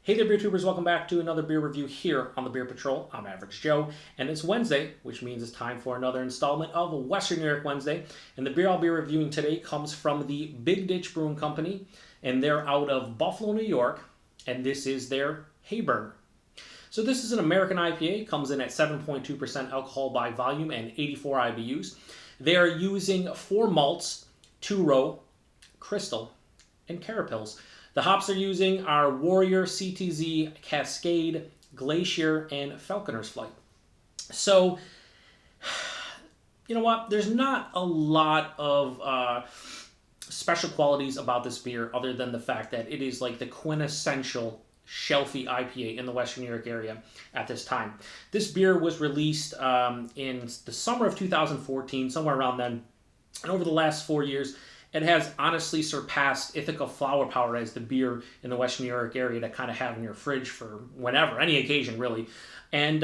Hey there, beer tubers. Welcome back to another beer review here on the Beer Patrol. I'm Average Joe, and it's Wednesday, which means it's time for another installment of Western New York Wednesday. And the beer I'll be reviewing today comes from the Big Ditch Brewing Company, and they're out of Buffalo, New York, and this is their Hayburner. So this is an American IPA, comes in at 7.2% alcohol by volume and 84 IBUs. They are using 4 malts, 2-row, crystal, and carapils. The hops they're using are Warrior, CTZ, Cascade, Glacier, and Falconer's Flight. So, you know what? There's not a lot of special qualities about this beer other than the fact that it is like the quintessential shelfie IPA in the Western New York area at this time. This beer was released in the summer of 2014, somewhere around then. And over the last 4 years, it has honestly surpassed Ithaca Flower Power as the beer in the Western New York area to kind of have in your fridge for whenever, any occasion really. And,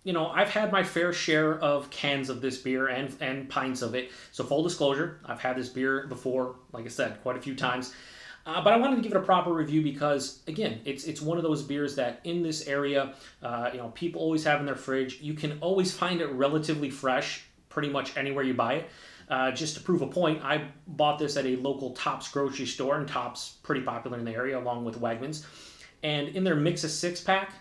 you know, I've had my fair share of cans of this beer and pints of it. So full disclosure, I've had this beer before, like I said, quite a few times. But I wanted to give it a proper review because, again, it's one of those beers that in this area, you know, people always have in their fridge. You can always find it relatively fresh pretty much anywhere you buy it. Just to prove a point, I bought this at a local Tops grocery store, and Tops pretty popular in the area along with Wegmans. And in their mix of 6-pack,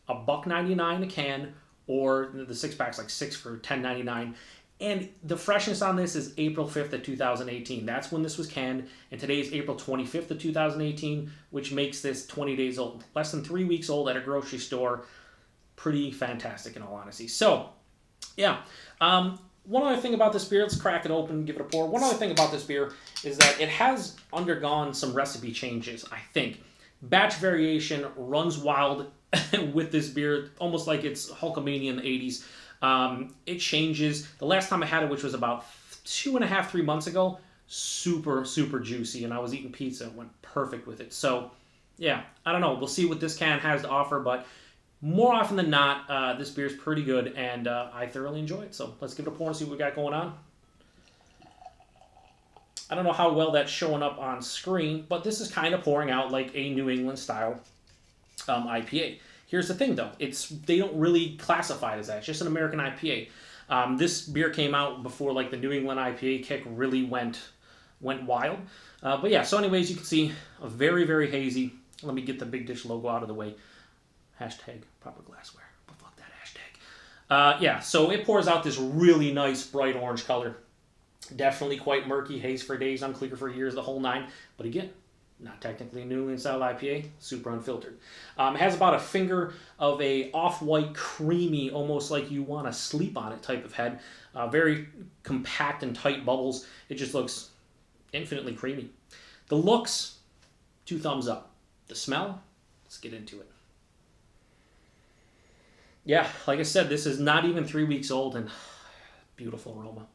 $1.99 a can, or the 6-pack's like 6 for $10.99. And the freshness on this is April 5th of 2018. That's when this was canned, and today is April 25th of 2018, which makes this 20 days old. Less than 3 weeks old at a grocery store. Pretty fantastic in all honesty. So, yeah. One other thing about this beer, let's crack it open, give it a pour. One other thing about this beer is that it has undergone some recipe changes, I think. Batch variation runs wild with this beer, almost like it's Hulkamania in the 80s. It changes. The last time I had it, which was about 2.5, 3 months ago, super, super juicy, and I was eating pizza. It went perfect with it. So, yeah, I don't know. We'll see what this can has to offer, but more often than not, this beer is pretty good, and I thoroughly enjoy it. So let's give it a pour and see what we got going on. I don't know how well that's showing up on screen, but this is kind of pouring out like a New England style IPA. Here's the thing, though. They don't really classify it as that. It's just an American IPA. This beer came out before like the New England IPA kick really went wild. But yeah, so anyways, you can see a very, very hazy. Let me get the Big Ditch logo out of the way. Hashtag proper glassware, but fuck that hashtag. Yeah, so it pours out this really nice bright orange color. Definitely quite murky, haze for days, unclear for years, the whole nine. But again, not technically a New England style IPA, super unfiltered. It has about a finger of a off-white, creamy, almost like you want to sleep on it type of head. Very compact and tight bubbles. It just looks infinitely creamy. The looks, 2 thumbs up. The smell, let's get into it. Yeah, like I said, this is not even 3 weeks old, and beautiful aroma.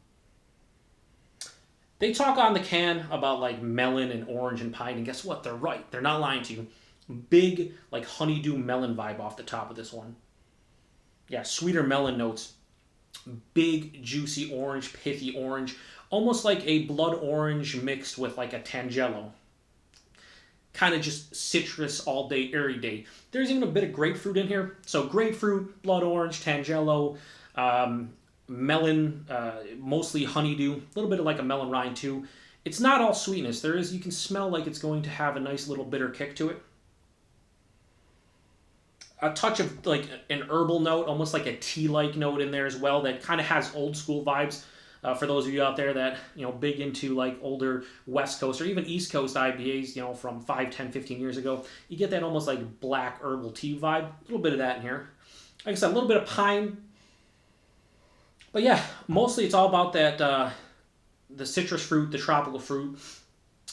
They talk on the can about like melon and orange and pine, and guess what? They're right. They're not lying to you. Big, like honeydew melon vibe off the top of this one. Yeah, sweeter melon notes. Big, juicy orange, pithy orange. Almost like a blood orange mixed with like a Tangelo. Kind of just citrus all day, airy day. There's even a bit of grapefruit in here. So grapefruit, blood orange, Tangelo, melon, mostly honeydew. A little bit of like a melon rind too. It's not all sweetness. You can smell like it's going to have a nice little bitter kick to it. A touch of like an herbal note, almost like a tea-like note in there as well that kind of has old school vibes. For those of you out there that, you know, big into like older West Coast or even East Coast IPAs, you know, from 5, 10, 15 years ago, you get that almost like black herbal tea vibe. A little bit of that in here. Like I said, a little bit of pine. But yeah, mostly it's all about that, the citrus fruit, the tropical fruit.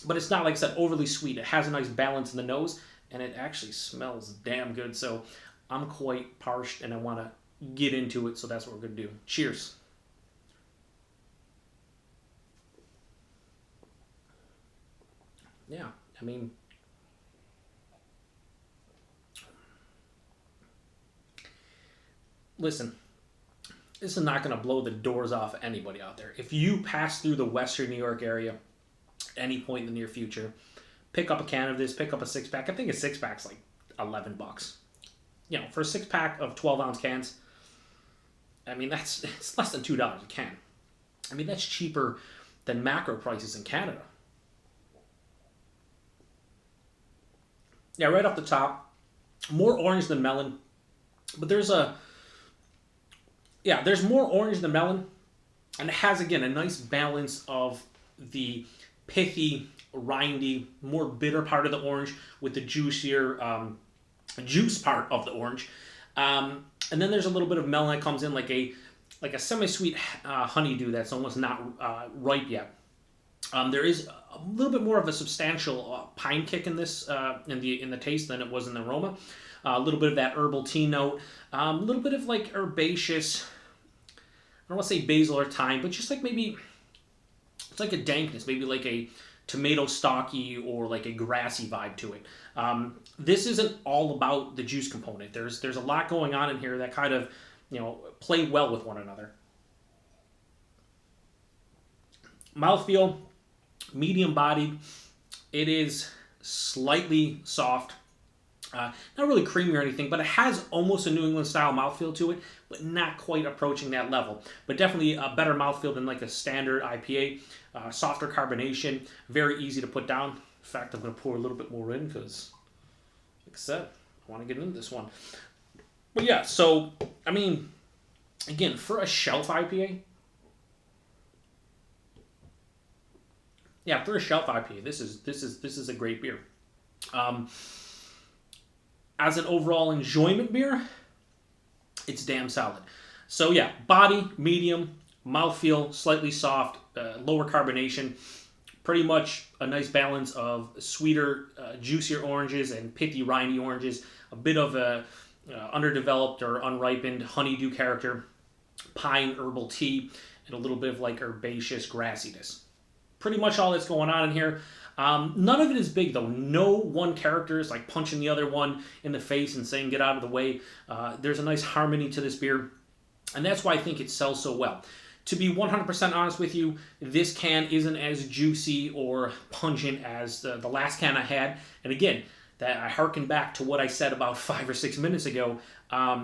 But it's not, like I said, overly sweet. It has a nice balance in the nose, and it actually smells damn good. So I'm quite parched, and I want to get into it, so that's what we're going to do. Cheers. Yeah, I mean, listen, this is not going to blow the doors off anybody out there. If you pass through the Western New York area at any point in the near future, pick up a can of this, pick up a 6-pack. I think a 6-pack's like $11. You know, for a 6-pack of 12-ounce cans, I mean, it's less than $2 a can. I mean, that's cheaper than macro prices in Canada. Yeah, right off the top, more orange than melon, but there's more orange than melon, and it has, again, a nice balance of the pithy, rindy, more bitter part of the orange with the juicier juice part of the orange. And then there's a little bit of melon that comes in like a semi-sweet honeydew that's almost not ripe yet. There is a little bit more of a substantial pine kick in this in the taste than it was in the aroma. A little bit of that herbal tea note, a little bit of like herbaceous. I don't want to say basil or thyme, but just like maybe it's like a dankness, maybe like a tomato stocky or like a grassy vibe to it. This isn't all about the juice component. There's a lot going on in here that kind of, you know, play well with one another. Mouthfeel, medium bodied. It is slightly soft. Not really creamy or anything, but it has almost a New England style mouthfeel to it, but not quite approaching that level. But definitely a better mouthfeel than like a standard IPA. Softer carbonation, very easy to put down. In fact, I'm going to pour a little bit more in because, like I said, I want to get into this one. But yeah, so, I mean, again, for a shelf IPA, this is a great beer. As an overall enjoyment beer, it's damn solid. So yeah, body, medium, mouthfeel, slightly soft, lower carbonation, pretty much a nice balance of sweeter, juicier oranges and pithy, rindy oranges, a bit of a underdeveloped or unripened honeydew character, pine herbal tea, and a little bit of like herbaceous grassiness. Pretty much all that's going on in here. None of it is big though. No one character is like punching the other one in the face and saying get out of the way. There's a nice harmony to this beer, and that's why I think it sells so well. To be 100% honest with you, this can isn't as juicy or pungent as the last can I had. And again, that I harken back to what I said about 5 or 6 minutes ago.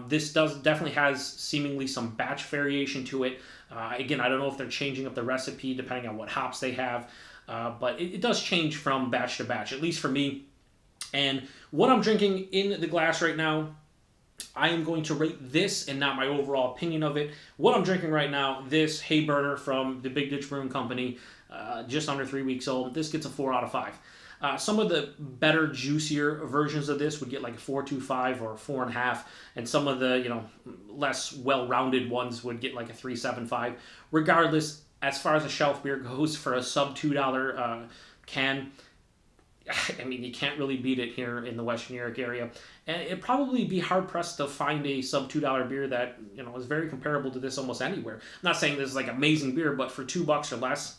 This definitely has seemingly some batch variation to it. Again, I don't know if they're changing up the recipe depending on what hops they have. But it does change from batch to batch, at least for me. And what I'm drinking in the glass right now, I am going to rate this and not my overall opinion of it. What I'm drinking right now, this Hayburner from the Big Ditch Brewing Company, just under 3 weeks old, this gets a 4 out of 5. Some of the better, juicier versions of this would get like a 4.25 or a 4.5, and some of the, you know, less well-rounded ones would get like a 3.75. Regardless, as far as a shelf beer goes, for a sub $2 can, I mean, you can't really beat it here in the Western New York area. And it'd probably be hard-pressed to find a sub $2 beer that, you know, is very comparable to this almost anywhere. I'm not saying this is like amazing beer, but for $2 or less,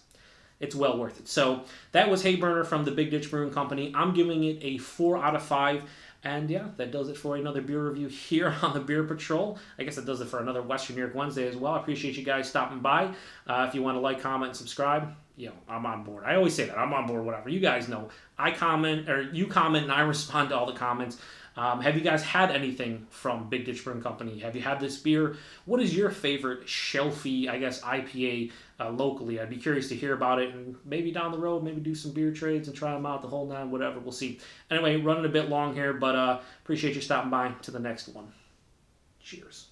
it's well worth it. So that was Hayburner from the Big Ditch Brewing Company. I'm giving it a 4 out of 5. And yeah, that does it for another beer review here on the Beer Patrol. I guess that does it for another Western New York Wednesday as well. I appreciate you guys stopping by. If you want to like, comment, and subscribe, you know, I'm on board. I always say that. I'm on board, whatever. You guys know. I comment, or you comment, and I respond to all the comments. Have you guys had anything from Big Ditch Brewing Company? Have you had this beer? What is your favorite shelfie, I guess, IPA locally? I'd be curious to hear about it, and maybe down the road, maybe do some beer trades and try them out, the whole nine, whatever. We'll see. Anyway, running a bit long here, but appreciate you stopping by. To the next one. Cheers.